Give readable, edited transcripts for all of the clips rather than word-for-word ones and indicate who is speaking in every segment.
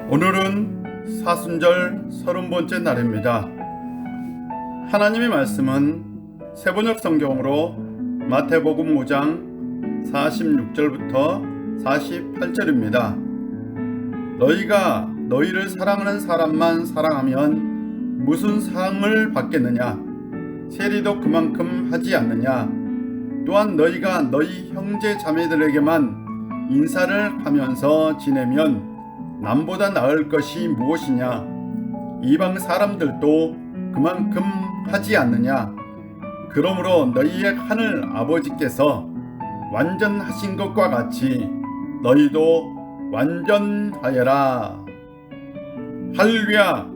Speaker 1: 오늘은 사순절 30번째 날입니다. 하나님의 말씀은 세번역 성경으로 마태복음 5장 46절부터 48절입니다. 너희가 너희를 사랑하는 사람만 사랑하면 무슨 상을 받겠느냐? 세리도 그만큼 하지 않느냐? 또한 너희가 너희 형제 자매들에게만 인사를 하면서 지내면 남보다 나을 것이 무엇이냐? 이방 사람들도 그만큼 하지 않느냐? 그러므로 너희의 하늘 아버지께서 완전하신 것과 같이 너희도 완전하여라. 할렐루야!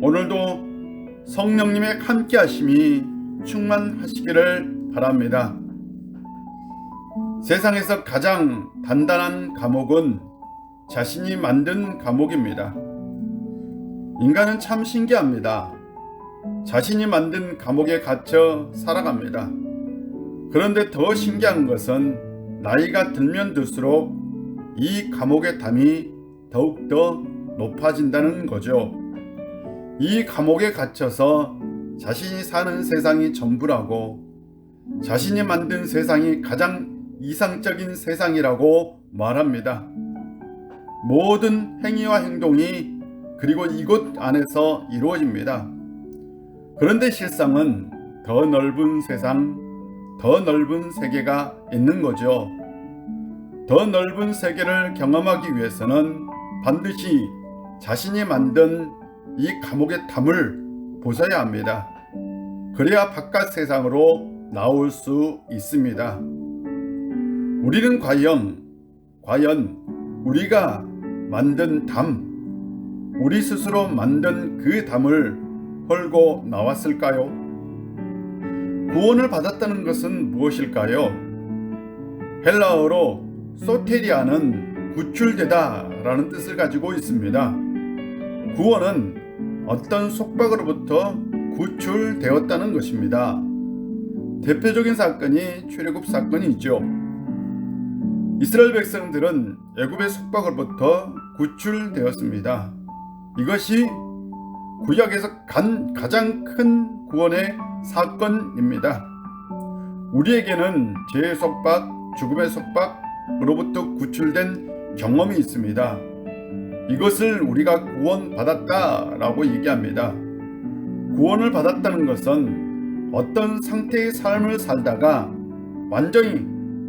Speaker 1: 오늘도 성령님의 함께하심이 충만하시기를 바랍니다. 세상에서 가장 단단한 감옥은 자신이 만든 감옥입니다. 인간은 참 신기합니다. 자신이 만든 감옥에 갇혀 살아갑니다. 그런데 더 신기한 것은 나이가 들면 들수록 이 감옥의 담이 더욱더 높아진다는 거죠. 이 감옥에 갇혀서 자신이 사는 세상이 전부라고, 자신이 만든 세상이 가장 이상적인 세상이라고 말합니다. 모든 행위와 행동이 그리고 이곳 안에서 이루어집니다. 그런데 실상은 더 넓은 세상, 더 넓은 세계가 있는 거죠. 더 넓은 세계를 경험하기 위해서는 반드시 자신이 만든 이 감옥의 담을 보셔야 합니다. 그래야 바깥 세상으로 나올 수 있습니다. 우리는 과연 우리가 만든 담, 우리 스스로 만든 그 담을 헐고 나왔을까요? 구원을 받았다는 것은 무엇일까요? 헬라어로 소테리아는 구출되다 라는 뜻을 가지고 있습니다. 구원은 어떤 속박으로부터 구출되었다는 것입니다. 대표적인 사건이 출애굽 사건이죠. 이스라엘 백성들은 애굽의 속박으로부터 구출되었습니다. 이것이 구약에서 가장 큰 구원의 사건입니다. 우리에게는 죄의 속박, 죽음의 속박으로부터 구출된 경험이 있습니다. 이것을 우리가 구원받았다라고 얘기합니다. 구원을 받았다는 것은 어떤 상태의 삶을 살다가 완전히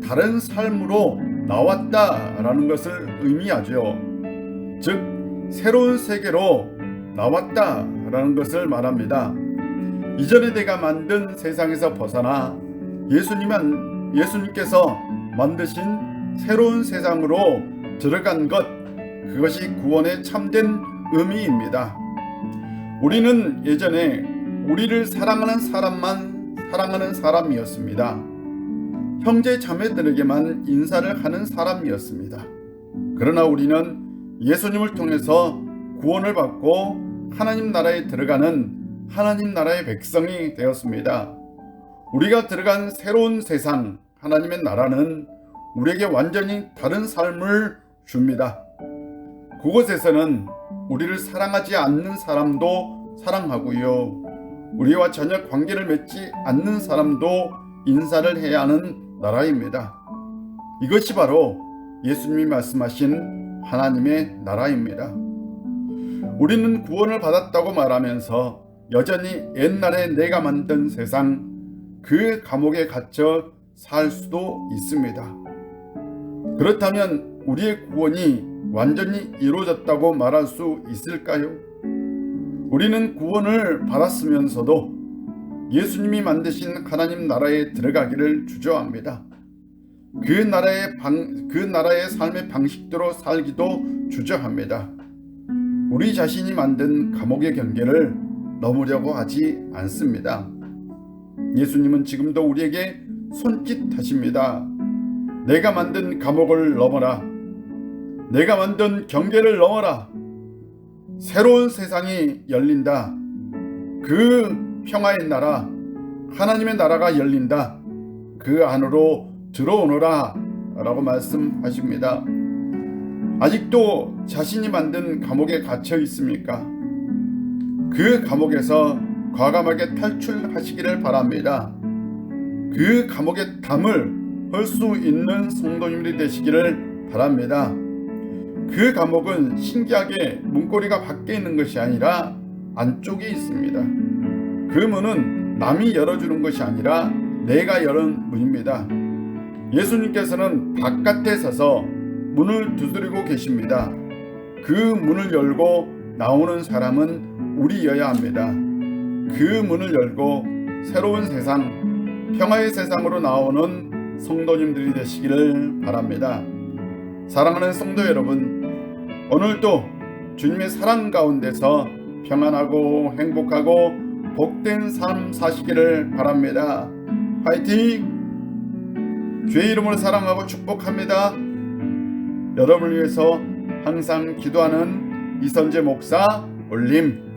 Speaker 1: 다른 삶으로 나왔다라는 것을 의미하죠. 즉, 새로운 세계로 나왔다라는 것을 말합니다. 이전에 내가 만든 세상에서 벗어나 예수님께서 만드신 새로운 세상으로 들어간 것, 그것이 구원의 참된 의미입니다. 우리는 예전에 우리를 사랑하는 사람만 사랑하는 사람이었습니다. 형제 자매들에게만 인사를 하는 사람이었습니다. 그러나 우리는 예수님을 통해서 구원을 받고 하나님 나라에 들어가는 하나님 나라의 백성이 되었습니다. 우리가 들어간 새로운 세상, 하나님의 나라는 우리에게 완전히 다른 삶을 줍니다. 그곳에서는 우리를 사랑하지 않는 사람도 사랑하고요, 우리와 전혀 관계를 맺지 않는 사람도 인사를 해야 하는 나라입니다. 이것이 바로 예수님이 말씀하신 하나님의 나라입니다. 우리는 구원을 받았다고 말하면서 여전히 옛날에 내가 만든 세상, 그 감옥에 갇혀 살 수도 있습니다. 그렇다면 우리의 구원이 완전히 이루어졌다고 말할 수 있을까요? 우리는 구원을 받았으면서도 예수님이 만드신 하나님 나라에 들어가기를 주저합니다. 그 나라의 삶의 방식대로 살기도 주저합니다. 우리 자신이 만든 감옥의 경계를 넘으려고 하지 않습니다. 예수님은 지금도 우리에게 손짓하십니다. 내가 만든 감옥을 넘어라. 내가 만든 경계를 넘어라. 새로운 세상이 열린다. 그 평화의 나라, 하나님의 나라가 열린다. 그 안으로 들어오너라 라고 말씀하십니다. 아직도 자신이 만든 감옥에 갇혀 있습니까? 그 감옥에서 과감하게 탈출하시기를 바랍니다. 그 감옥의 담을 헐 수 있는 성도님들이 되시기를 바랍니다. 그 감옥은 신기하게 문고리가 밖에 있는 것이 아니라 안쪽에 있습니다. 그 문은 남이 열어주는 것이 아니라 내가 여는 문입니다. 예수님께서는 바깥에 서서 문을 두드리고 계십니다. 그 문을 열고 나오는 사람은 우리여야 합니다. 그 문을 열고 새로운 세상, 평화의 세상으로 나오는 성도님들이 되시기를 바랍니다. 사랑하는 성도 여러분, 오늘도 주님의 사랑 가운데서 평안하고 행복하고 복된 삶 사시기를 바랍니다. 화이팅! 주의 이름으로 사랑하고 축복합니다. 여러분을 위해서 항상 기도하는 이선재 목사 올림.